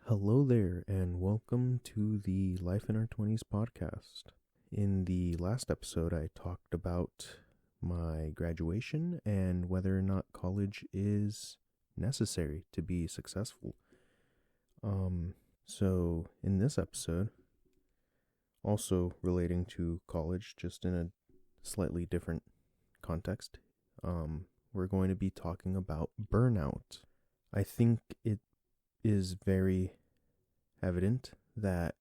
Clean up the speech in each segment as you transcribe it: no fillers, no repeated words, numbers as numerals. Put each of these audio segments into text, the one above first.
Hello there, and welcome to the Life in Our 20s podcast. In the last episode, I talked about my graduation and whether or not college is necessary to be successful. So in this episode, also relating to college, just in a slightly different context, we're going to be talking about burnout. I think it is very evident that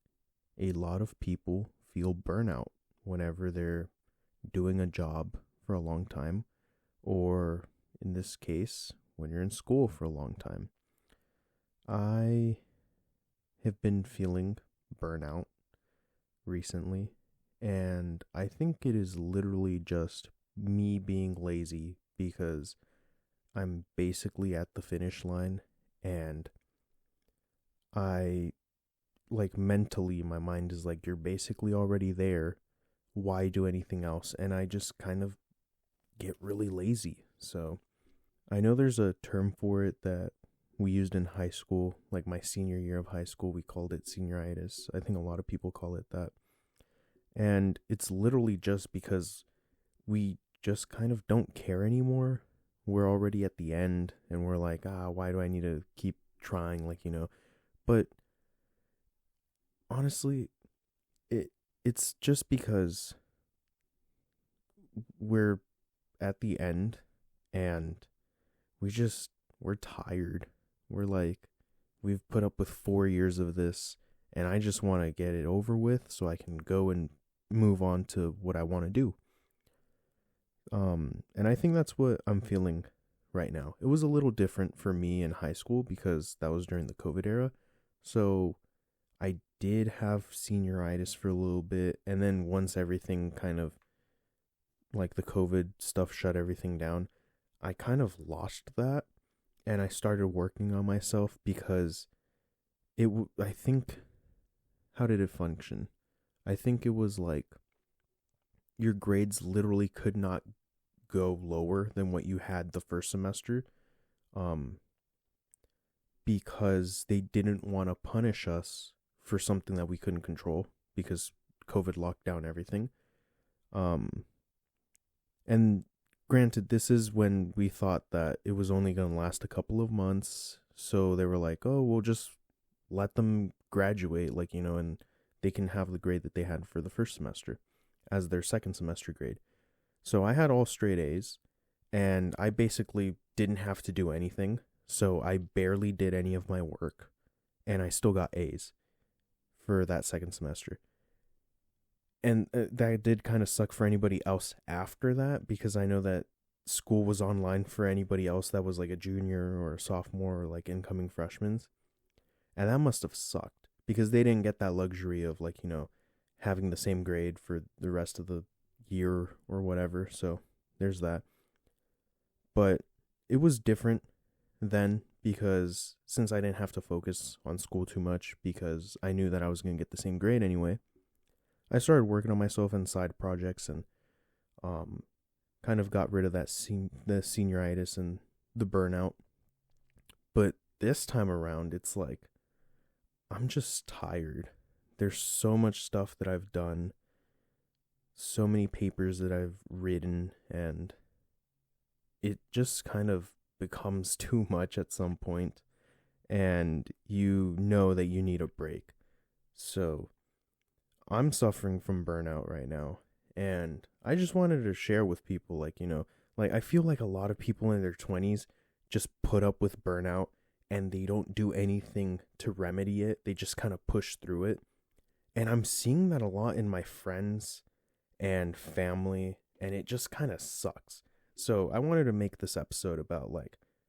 a lot of people feel burnout whenever they're doing a job for a long time, or in this case, when you're in school for a long time. I have been feeling burnout recently, and I think it is literally just me being lazy because I'm basically at the finish line, and mentally, my mind is like, you're basically already there. Why do anything else? And I just kind of get really lazy. So I know there's a term for it that we used in high school, like my senior year of high school, we called it senioritis. I think a lot of people call it that. And it's literally just because we just kind of don't care anymore. We're already at the end and we're like, why do I need to keep trying? But honestly, it's just because we're at the end and we're tired. We're like, we've put up with 4 years of this and I just want to get it over with so I can go and move on to what I want to do. And I think that's what I'm feeling right now. It was a little different for me in high school because that was during the COVID era. So I did have senioritis for a little bit, and then once everything kind of, like the COVID stuff shut everything down, I kind of lost that, and I started working on myself because I think, how did it function? I think it was like your grades literally could not go lower than what you had the first semester, because they didn't want to punish us for something that we couldn't control because COVID locked down everything. And granted, this is when we thought that it was only going to last a couple of months. So they were like, oh, we'll just let them graduate, and they can have the grade that they had for the first semester as their second semester grade. So I had all straight A's and I basically didn't have to do anything. So I barely did any of my work and I still got A's for that second semester. And that did kind of suck for anybody else after that, because I know that school was online for anybody else that was like a junior or a sophomore or like incoming freshmen. And that must have sucked because they didn't get that luxury of having the same grade for the rest of the year or whatever. So there's that. But it was different then because since I didn't have to focus on school too much because I knew that I was going to get the same grade anyway, I started working on myself in side projects and kind of got rid of that the senioritis and the burnout. But this time around, it's like I'm just tired. There's so much stuff that I've done, so many papers that I've written, and it just kind of becomes too much at some point, and you know that you need a break. So I'm suffering from burnout right now, and I just wanted to share with people, I feel like a lot of people in their 20s just put up with burnout and they don't do anything to remedy it. They just kind of push through it. And I'm seeing that a lot in my friends and family, and it just kind of sucks. So I wanted to make this episode about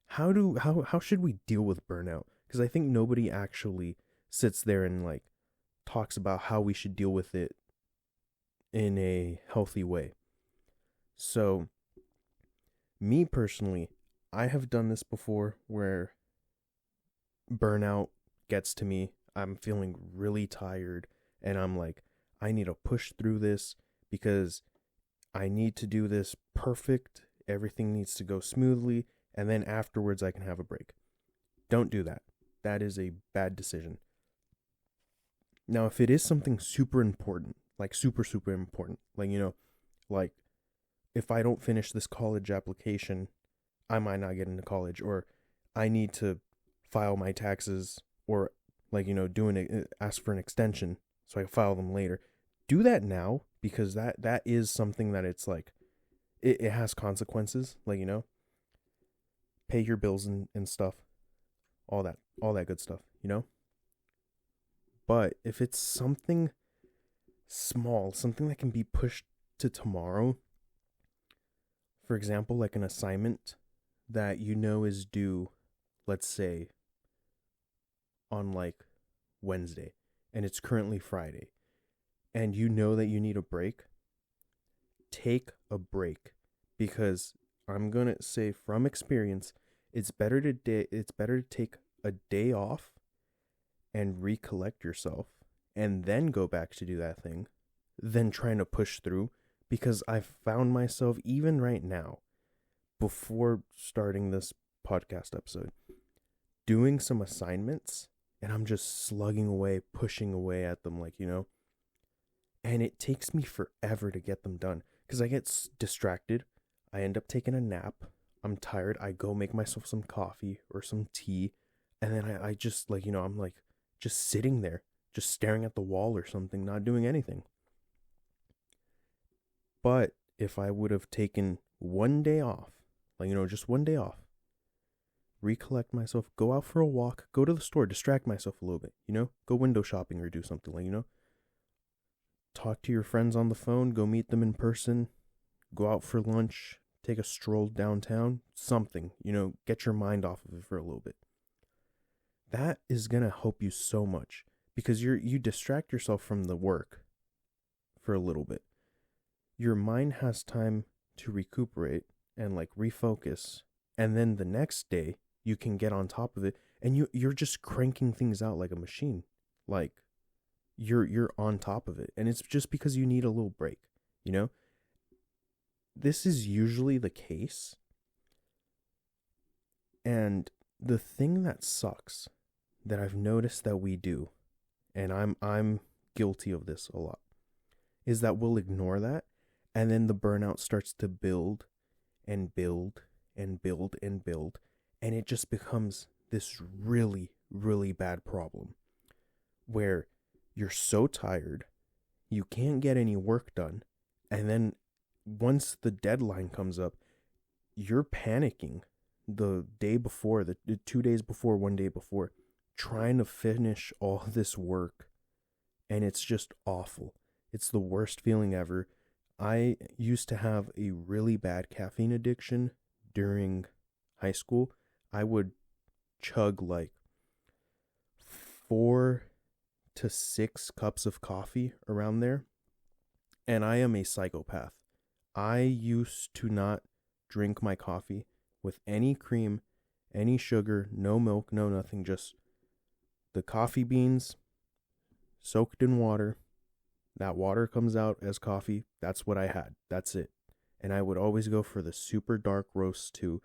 how should we deal with burnout? Because I think nobody actually sits there and talks about how we should deal with it in a healthy way. So me personally, I have done this before where burnout gets to me. I'm feeling really tired and I'm like, I need to push through this because I need to do this perfect. Everything needs to go smoothly, and then afterwards I can have a break. Don't do that. That is a bad decision. Now, if it is something super important, like super, super important, like, like if I don't finish this college application, I might not get into college, or I need to file my taxes, or like, ask for an extension so I can file them later. Do that now, because that is something that it's like, it has consequences, like, pay your bills and stuff, all that good stuff. But if it's something small, something that can be pushed to tomorrow, for example, like an assignment that is due, let's say, on like Wednesday, and it's currently Friday, and you know that you need a break, take a break, because I'm going to say from experience, it's better to take a day off and recollect yourself and then go back to do that thing than trying to push through, because I've found myself, even right now, before starting this podcast episode, doing some assignments, and I'm just slugging away, pushing away at them, like, and it takes me forever to get them done because I get distracted. I end up taking a nap. I'm tired. I go make myself some coffee or some tea, and then I just, like, I'm like just sitting there, just staring at the wall or something, not doing anything. But if I would have taken one day off, like, just one day off, recollect myself, go out for a walk, go to the store, distract myself a little bit, go window shopping or do something, like, talk to your friends on the phone, go meet them in person, go out for lunch, take a stroll downtown, something, get your mind off of it for a little bit. That is going to help you so much, because you distract yourself from the work for a little bit. Your mind has time to recuperate and like refocus, and then the next day you can get on top of it, and you're just cranking things out like a machine. Like you're on top of it, and it's just because you need a little break, This is usually the case. And the thing that sucks, that I've noticed that we do, and I'm guilty of this a lot, is that we'll ignore that, and then the burnout starts to build and build and build and build, and it just becomes this really, really bad problem where you're so tired, you can't get any work done, and then once the deadline comes up, you're panicking the day before, the 2 days before, 1 day before, trying to finish all this work, and it's just awful. It's the worst feeling ever. I used to have a really bad caffeine addiction during high school. I would chug like 4 to 6 cups of coffee, around there, and I am a psychopath. I used to not drink my coffee with any cream, any sugar, no milk, no nothing, just the coffee beans soaked in water. That water comes out as coffee. That's what I had. That's it. And I would always go for the super dark roast too,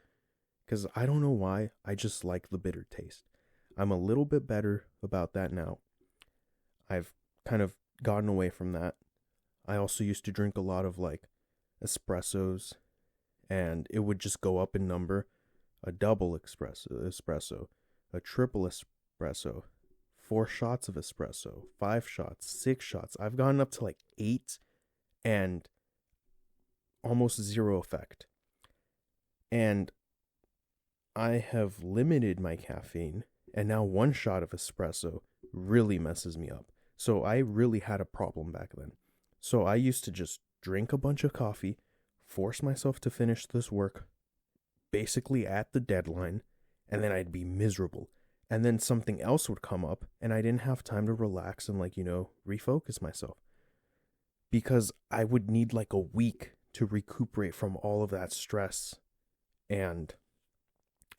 because I don't know why. I just like the bitter taste. I'm a little bit better about that now. I've kind of gotten away from that. I also used to drink a lot of like espressos, and it would just go up in number. A double espresso, a triple espresso, 4 shots of espresso, 5 shots, 6 shots. I've gone up to like 8 and almost zero effect. And I have limited my caffeine, and now 1 shot of espresso really messes me up. So I really had a problem back then. So I used to just drink a bunch of coffee, force myself to finish this work basically at the deadline, and then I'd be miserable. And then something else would come up, and I didn't have time to relax and like, refocus myself. Because I would need like a week to recuperate from all of that stress. And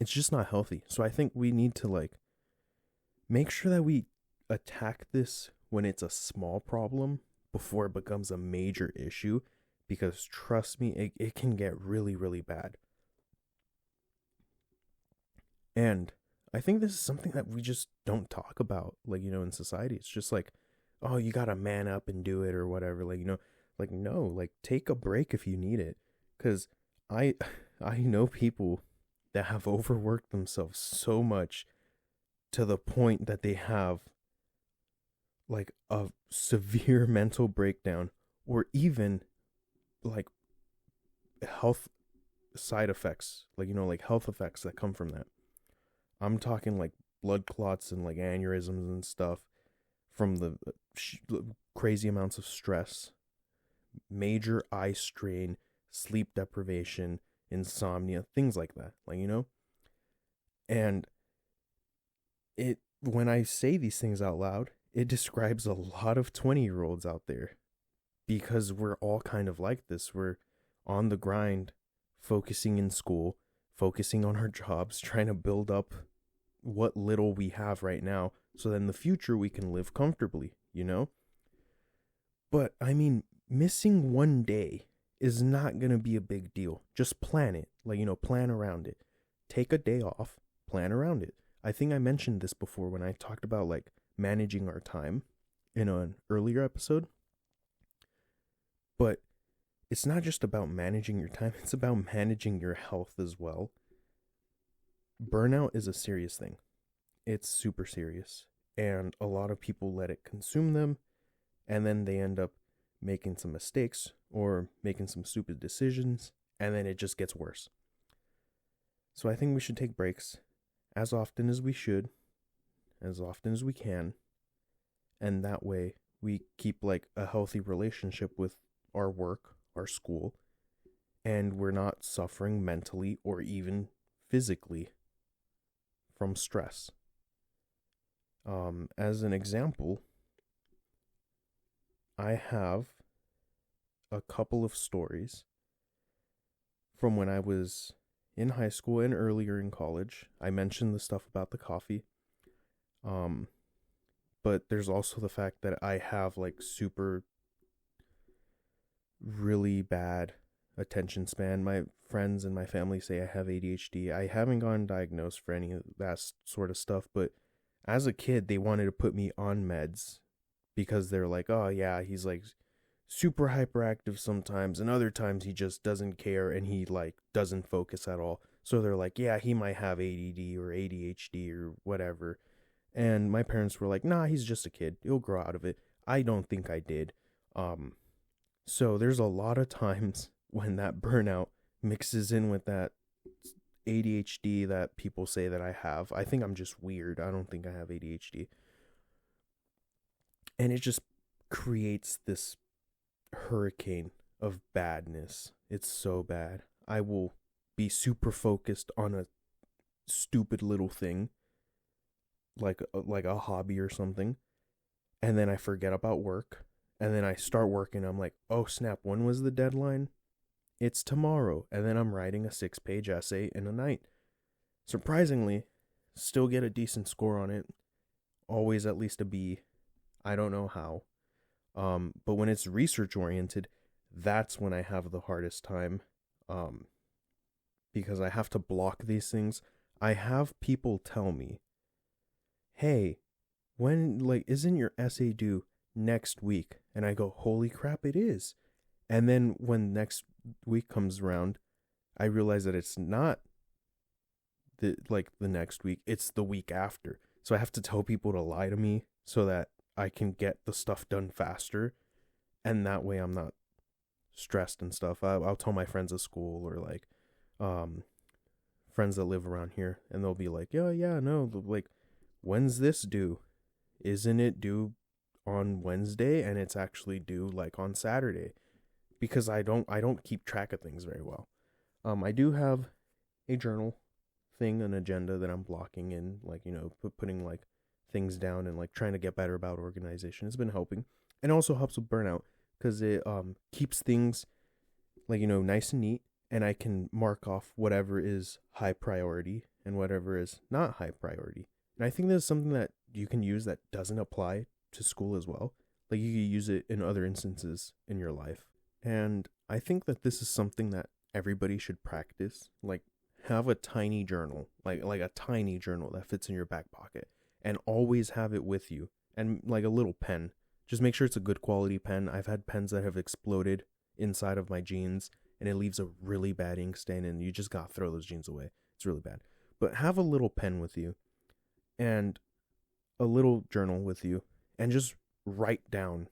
it's just not healthy. So I think we need to like make sure that we attack this when it's a small problem before it becomes a major issue. Because trust me, it can get really, really bad. And I think this is something that we just don't talk about, like, in society. It's just like, oh, you gotta man up and do it or whatever. Like, like, no, like, take a break if you need it. Because I, I know people that have overworked themselves so much to the point that they have like a severe mental breakdown or even like health side effects, like, like health effects that come from that. I'm talking like blood clots and like aneurysms and stuff from the crazy amounts of stress, major eye strain, sleep deprivation, insomnia, things like that. Like, and it when I say these things out loud, it describes a lot of 20-year-olds out there because we're all kind of like this. We're on the grind, focusing in school, focusing on our jobs, trying to build up what little we have right now so that in the future we can live comfortably. But I mean, missing one day is not going to be a big deal. Just plan it. Like, plan around it. Take a day off, plan around it. I think I mentioned this before when I talked about like managing our time in an earlier episode. But it's not just about managing your time, it's about managing your health as well. Burnout is a serious thing. It's super serious. And a lot of people let it consume them, and then they end up making some mistakes or making some stupid decisions, and then it just gets worse. So I think we should take breaks as often as we should, as often as we can, and that way we keep like a healthy relationship with our work, our school, and we're not suffering mentally or even physically from stress. As an example, I have a couple of stories from when I was in high school and earlier in college. I mentioned the stuff about the coffee. But there's also the fact that I have like super really bad attention span. My friends and my family say I have ADHD. I haven't gotten diagnosed for any of that sort of stuff, but as a kid, they wanted to put me on meds because they're like, oh yeah, he's like super hyperactive sometimes, and other times he just doesn't care and he like doesn't focus at all. So they're like, yeah, he might have ADD or ADHD or whatever. And my parents were like, nah, he's just a kid. He'll grow out of it. I don't think I did. So there's a lot of times when that burnout mixes in with that ADHD that people say that I have. I think I'm just weird. I don't think I have ADHD. And it just creates this hurricane of badness. It's so bad. I will be super focused on a stupid little thing, like a hobby or something, and then I forget about work, and then I start working. I'm like, oh snap, when was the deadline? It's tomorrow. And then I'm writing a 6-page essay in a night. Surprisingly, still get a decent score on it. Always at least a B. I don't know how. But when it's research oriented, that's when I have the hardest time. Because I have to block these things. I have people tell me, hey, isn't your essay due next week? And I go, holy crap, it is. And then when next week comes around, I realize that it's not the next week, it's the week after. So I have to tell people to lie to me so that I can get the stuff done faster. And that way I'm not stressed and stuff. I'll tell my friends at school or like friends that live around here, and they'll be like, yeah, no, like, when's this due? Isn't it due on Wednesday? And it's actually due like on Saturday, because I don't keep track of things very well. I do have a journal thing, an agenda that I'm blocking in, like, putting like things down and like trying to get better about organization. It's been helping, and also helps with burnout because it keeps things like, nice and neat, and I can mark off whatever is high priority and whatever is not high priority. And I think that's something that you can use that doesn't apply to school as well. Like, you can use it in other instances in your life. And I think that this is something that everybody should practice. Like, have a tiny journal, like a tiny journal that fits in your back pocket, and always have it with you. And like a little pen, Just make sure it's a good quality pen. I've had pens that have exploded inside of my jeans and it leaves a really bad ink stain and you just gotta throw those jeans away. It's really bad. But have a little pen with you and a little journal with you and just write down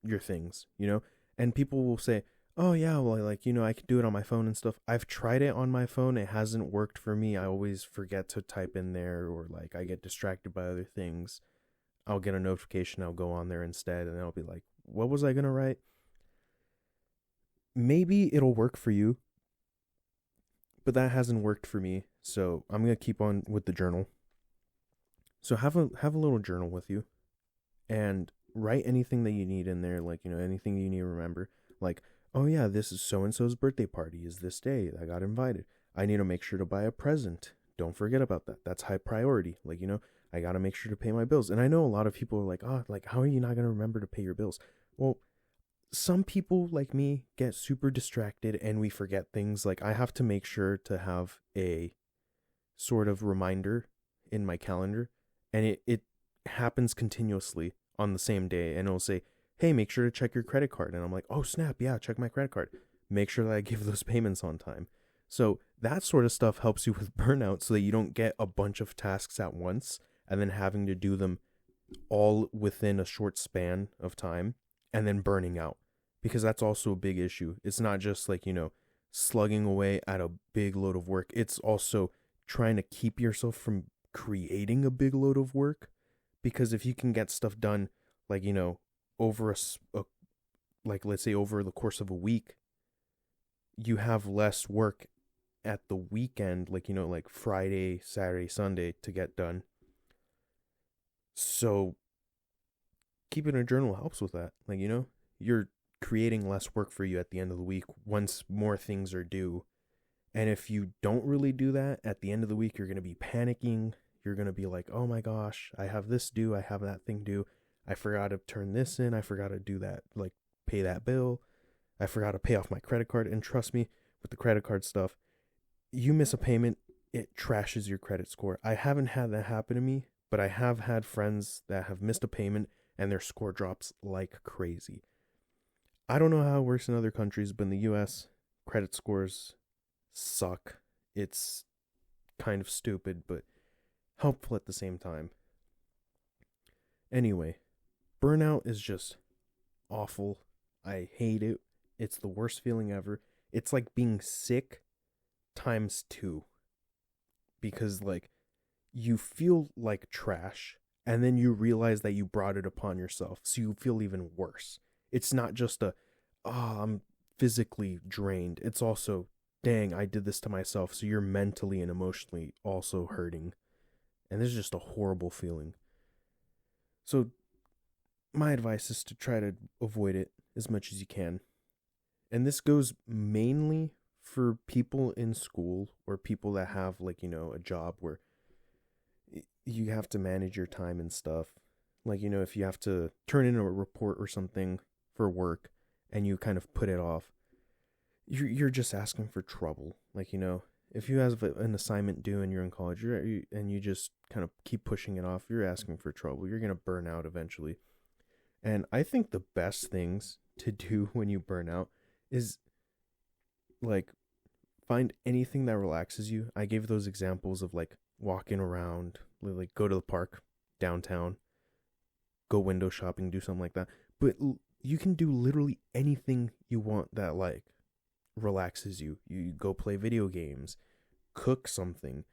your things, you know? And people will say, oh yeah, well, like, you know, I can do it on my phone and stuff. I've tried it on my phone. It hasn't worked for me. I always forget to type in there, or like I get distracted by other things. I'll get a notification. I'll go on there instead and I'll be like, what was I going to write? Maybe it'll work for you, but that hasn't worked for me. So I'm going to keep on with the journal. So have a little journal with you and write anything that you need in there. Like, you know, anything you need to remember. Like, oh yeah, this is so-and-so's birthday party is this day. I got invited. I need to make sure to buy a present. Don't forget about that. That's high priority. Like, you know, I got to make sure to pay my bills. And I know a lot of people are like, oh, like, how are you not going to remember to pay your bills? Well, some people like me get super distracted and we forget things. Like, I have to make sure to have a sort of reminder in my calendar, and it happens continuously on the same day, and it'll say, hey, make sure to check your credit card. And I'm like, oh snap, yeah, check my credit card. Make sure that I give those payments on time. So that sort of stuff helps you with burnout so that you don't get a bunch of tasks at once and then having to do them all within a short span of time and then burning out, because that's also a big issue. It's not just like, you know, slugging away at a big load of work. It's also trying to keep yourself from creating a big load of work, because if you can get stuff done, like, you know, over like, let's say over the course of a week, you have less work at the weekend, like, you know, like Friday, Saturday, Sunday to get done. So keeping a journal helps with that. Like, you know, you're creating less work for you at the end of the week once more things are due. And if you don't really do that at the end of the week, you're going to be panicking. You're going to be like, oh my gosh, I have this due. I have that thing due. I forgot to turn this in. I forgot to do that, like pay that bill. I forgot to pay off my credit card. And trust me, with the credit card stuff, you miss a payment, it trashes your credit score. I haven't had that happen to me, but I have had friends that have missed a payment and their score drops like crazy. I don't know how it works in other countries, but in the US, credit scores suck. It's kind of stupid, but helpful at the same time. Anyway, burnout is just awful. I hate it. It's the worst feeling ever. It's like being sick times 2, because like you feel like trash and then you realize that you brought it upon yourself, so you feel even worse. It's not just I'm physically drained. It's also, dang, I did this to myself, so you're mentally and emotionally also hurting. And this is just a horrible feeling. So my advice is to try to avoid it as much as you can. And this goes mainly for people in school or people that have, like, you know, a job where you have to manage your time and stuff. Like, you know, if you have to turn in a report or something for work and you kind of put it off, you're just asking for trouble. Like, you know, if you have an assignment due and you're in college and you just kind of keep pushing it off, you're asking for trouble. You're going to burn out eventually. And I think the best things to do when you burn out is, like, find anything that relaxes you. I gave those examples of, like, walking around, like go to the park downtown, go window shopping, do something like that. But you can do literally anything you want that, like, relaxes you. You go play video games, cook something,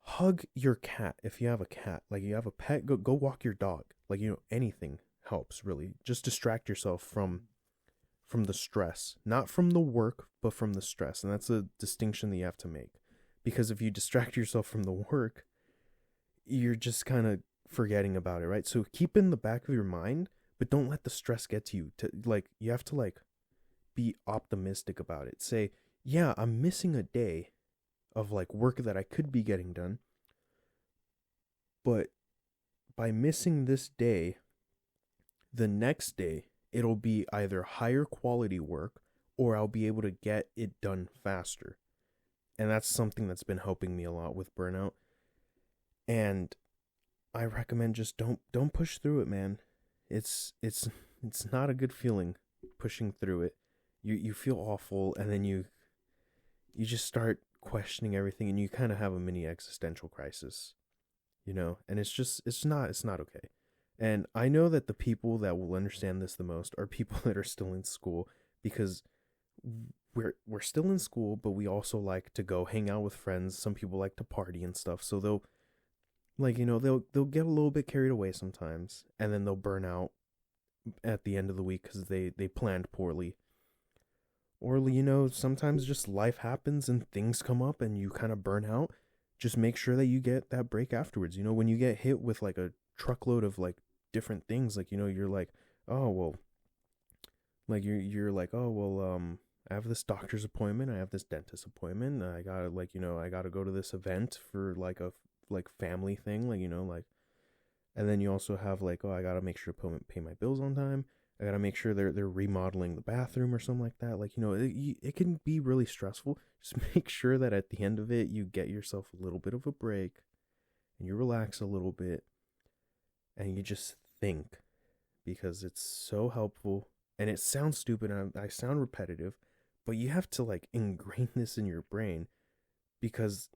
hug your cat if you have a cat. Like, you have a pet, go walk your dog. Like, you know, anything helps, really. Just distract yourself from the stress, not from the work, but from the stress. And that's a distinction that you have to make, because if you distract yourself from the work, you're just kind of forgetting about it, right? So keep in the back of your mind, but don't let the stress get to you. You have to, like, be optimistic about it. Say, yeah, I'm missing a day of, like, work that I could be getting done, but by missing this day, the next day it'll be either higher quality work or I'll be able to get it done faster. And that's something that's been helping me a lot with burnout. And I recommend just don't push through it, man. it's it's not a good feeling pushing through it. You feel awful, and then you just start questioning everything, and you kind of have a mini existential crisis, and it's not okay. And I know that the people that will understand this the most are people that are still in school, because we're still in school, but we also like to go hang out with friends. Some people like to party and stuff, so they'll, they'll get a little bit carried away sometimes, and then they'll burn out at the end of the week because they planned poorly. Or, sometimes just life happens and things come up and you kind of burn out. Just make sure that you get that break afterwards. When you get hit with like a truckload of like different things, like, you're like, oh, well, like you're like, oh, well, I have this doctor's appointment, I have this dentist appointment, I gotta, like, I gotta go to this event for like a like family thing, like, like, and then you also have like, oh, I gotta make sure to pay my bills on time. I gotta make sure they're remodeling the bathroom or something like that. Like, it can be really stressful. Just make sure that at the end of it, you get yourself a little bit of a break, and you relax a little bit, and you just think, because it's so helpful. And it sounds stupid, and I sound repetitive, but you have to like ingrain this in your brain, because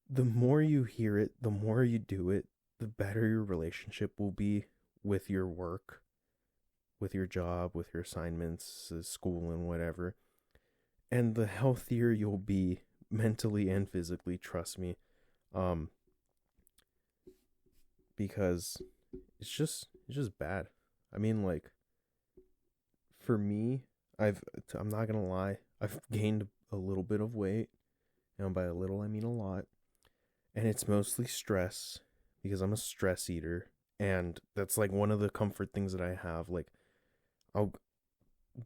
the more you hear it, the more you do it, the better your relationship will be with your work, with your job, with your assignments, school, and whatever. And the healthier you'll be mentally and physically, trust me. Um, because it's just bad. I mean, like, for me, I'm not gonna lie, I've gained a little bit of weight, and by a little I mean a lot. And it's mostly stress, because I'm a stress eater, and that's like one of the comfort things that I have. Like, I'll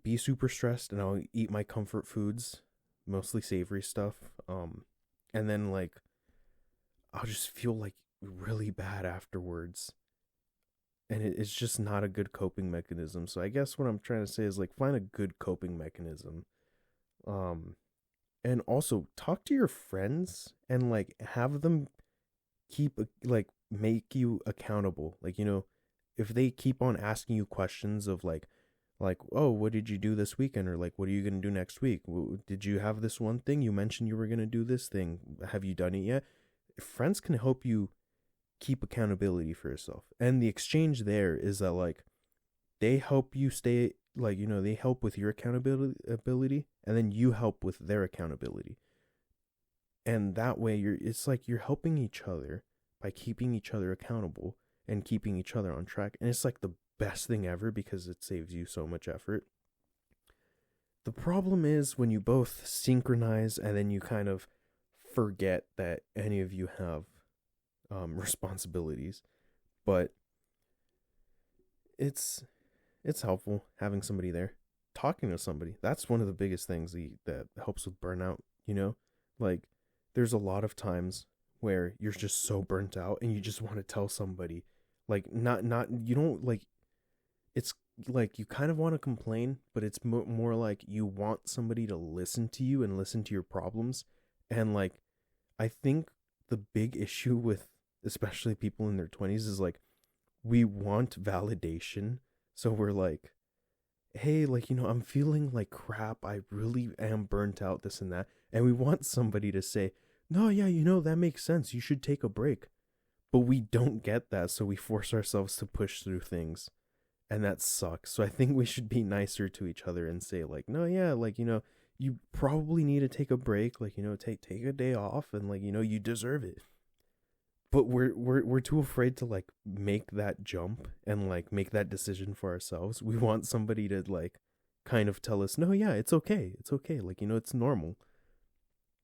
be super stressed and I'll eat my comfort foods, mostly savory stuff. And then like I'll just feel like really bad afterwards. And it's just not a good coping mechanism. So I guess what I'm trying to say is like find a good coping mechanism. Um and also talk to your friends and like have them like make you accountable. Like, if they keep on asking you questions of like, oh, what did you do this weekend, or like, what are you going to do next week? Did you have this one thing you mentioned you were going to do? This thing, have you done it yet? Friends can help you keep accountability for yourself, and the exchange there is that like they help you stay, like, they help with your accountability ability, and then you help with their accountability. And that way it's like you're helping each other by keeping each other accountable and keeping each other on track. And it's like the best thing ever, because it saves you so much effort. The problem is when you both synchronize and then you kind of forget that any of you have responsibilities. But it's helpful having somebody there, talking to somebody. That's one of the biggest things that helps with burnout. Like, there's a lot of times where you're just so burnt out and you just want to tell somebody, like, not you don't like, it's like you kind of want to complain, but it's more like you want somebody to listen to you and listen to your problems. And like, I think the big issue with especially people in their 20s is like, we want validation. So we're like, hey, like, I'm feeling like crap, I really am burnt out, this and that. And we want somebody to say, no, yeah, that makes sense, you should take a break. But we don't get that, so we force ourselves to push through things, and that sucks. So I think we should be nicer to each other and say like, no, yeah, like, you probably need to take a break, like, take a day off, and like, you deserve it. But we're too afraid to like make that jump and like make that decision for ourselves. We want somebody to like kind of tell us, no, yeah, it's okay, like, it's normal.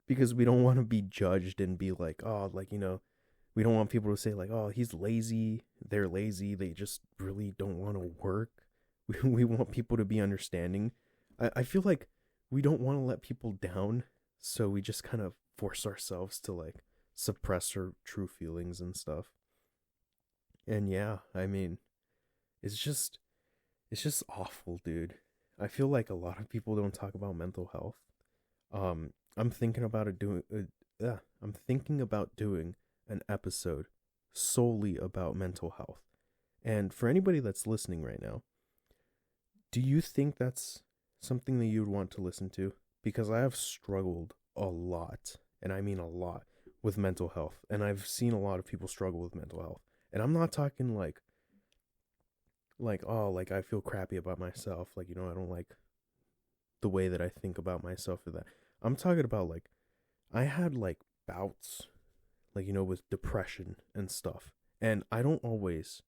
Because we don't want to be judged and be like, oh, like, we don't want people to say like, oh, he's lazy, they're lazy, they just really don't want to work. We want people to be understanding. I feel like we don't want to let people down, so we just kind of force ourselves to like suppress our true feelings and stuff. And yeah, I mean, it's just awful, dude. I feel like a lot of people don't talk about mental health. I'm thinking about I'm thinking about doing an episode solely about mental health, And for anybody that's listening right now, do you think that's something that you would want to listen to? Because I have struggled a lot, and I mean a lot, with mental health. And I've seen a lot of people struggle with mental health. And I'm not talking oh, like I feel crappy about myself. Like, I don't like the way that I think about myself or that. I'm talking about like, I had like bouts, like, with depression and stuff. And I don't always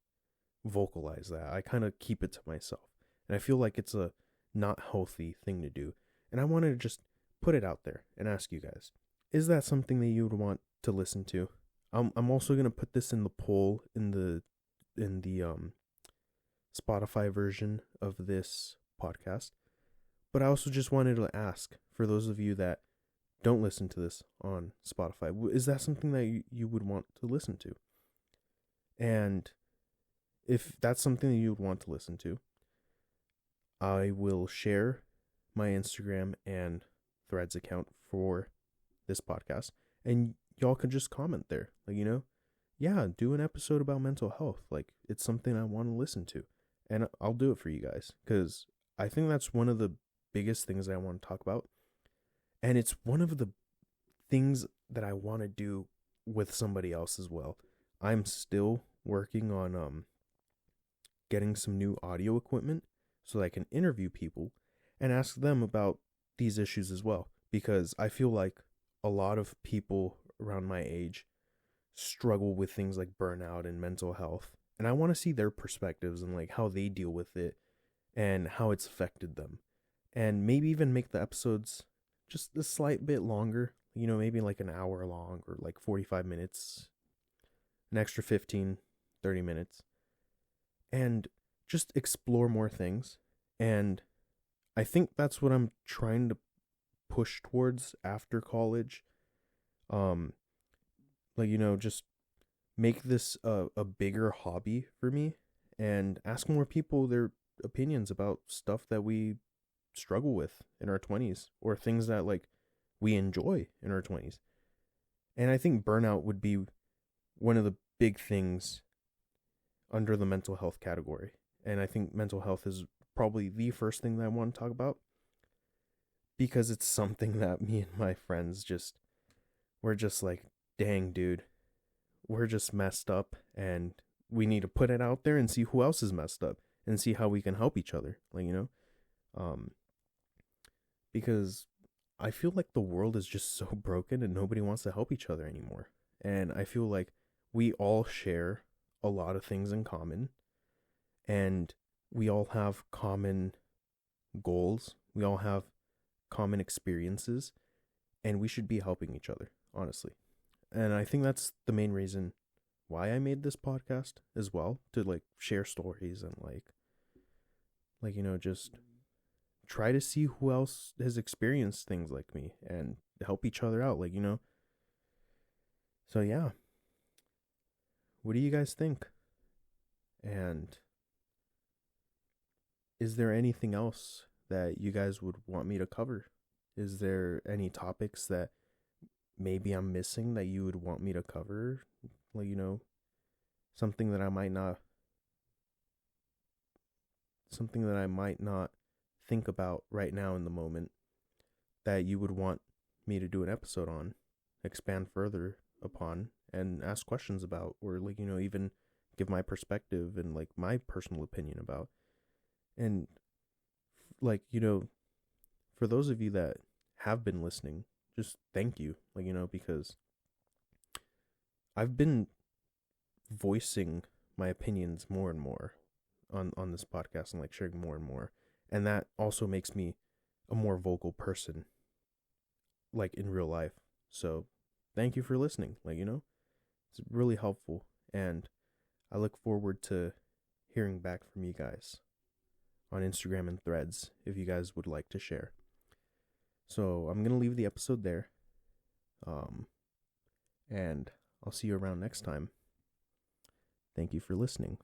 vocalize that. I kind of keep it to myself. And I feel like it's a not healthy thing to do. And I wanted to just put it out there and ask you guys, is that something that you would want to listen to? I'm also going to put this in the poll in the Spotify version of this podcast. But I also just wanted to ask, for those of you that don't listen to this on Spotify, is that something that you would want to listen to? And if that's something that you would want to listen to, I will share my Instagram and Threads account for this podcast, and y'all can just comment there. Like, yeah, do an episode about mental health. Like, it's something I want to listen to, and I'll do it for you guys, because I think that's one of the biggest things I want to talk about. And it's one of the things that I want to do with somebody else as well. I'm still working on getting some new audio equipment so that I can interview people and ask them about these issues as well. Because I feel like a lot of people around my age struggle with things like burnout and mental health. And I want to see their perspectives and like how they deal with it and how it's affected them. And maybe even make the episodes just a slight bit longer, maybe like an hour long or like 45 minutes, an extra 15, 30 minutes, and just explore more things. And I think that's what I'm trying to push towards after college. Just make this a bigger hobby for me and ask more people their opinions about stuff that we struggle with in our 20s or things that like we enjoy in our 20s. And I think burnout would be one of the big things under the mental health category. And I think mental health is probably the first thing that I want to talk about, because it's something that me and my friends we're just like, dang, dude, we're just messed up, and we need to put it out there and see who else is messed up and see how we can help each other. Like, because I feel like the world is just so broken and nobody wants to help each other anymore. And I feel like we all share a lot of things in common, and we all have common goals. We all have common experiences, and we should be helping each other, honestly. And I think that's the main reason why I made this podcast as well, to like share stories and just try to see who else has experienced things like me and help each other out, So yeah. What do you guys think? And is there anything else that you guys would want me to cover? Is there any topics that maybe I'm missing that you would want me to cover? Something that I might not think about right now in the moment that you would want me to do an episode on, expand further upon, and ask questions about, or even give my perspective and like my personal opinion about. And for those of you that have been listening, just thank you, because I've been voicing my opinions more and more on this podcast and sharing more and more. And that also makes me a more vocal person, in real life. So thank you for listening. It's really helpful. And I look forward to hearing back from you guys on Instagram and Threads if you guys would like to share. So I'm going to leave the episode there. And I'll see you around next time. Thank you for listening.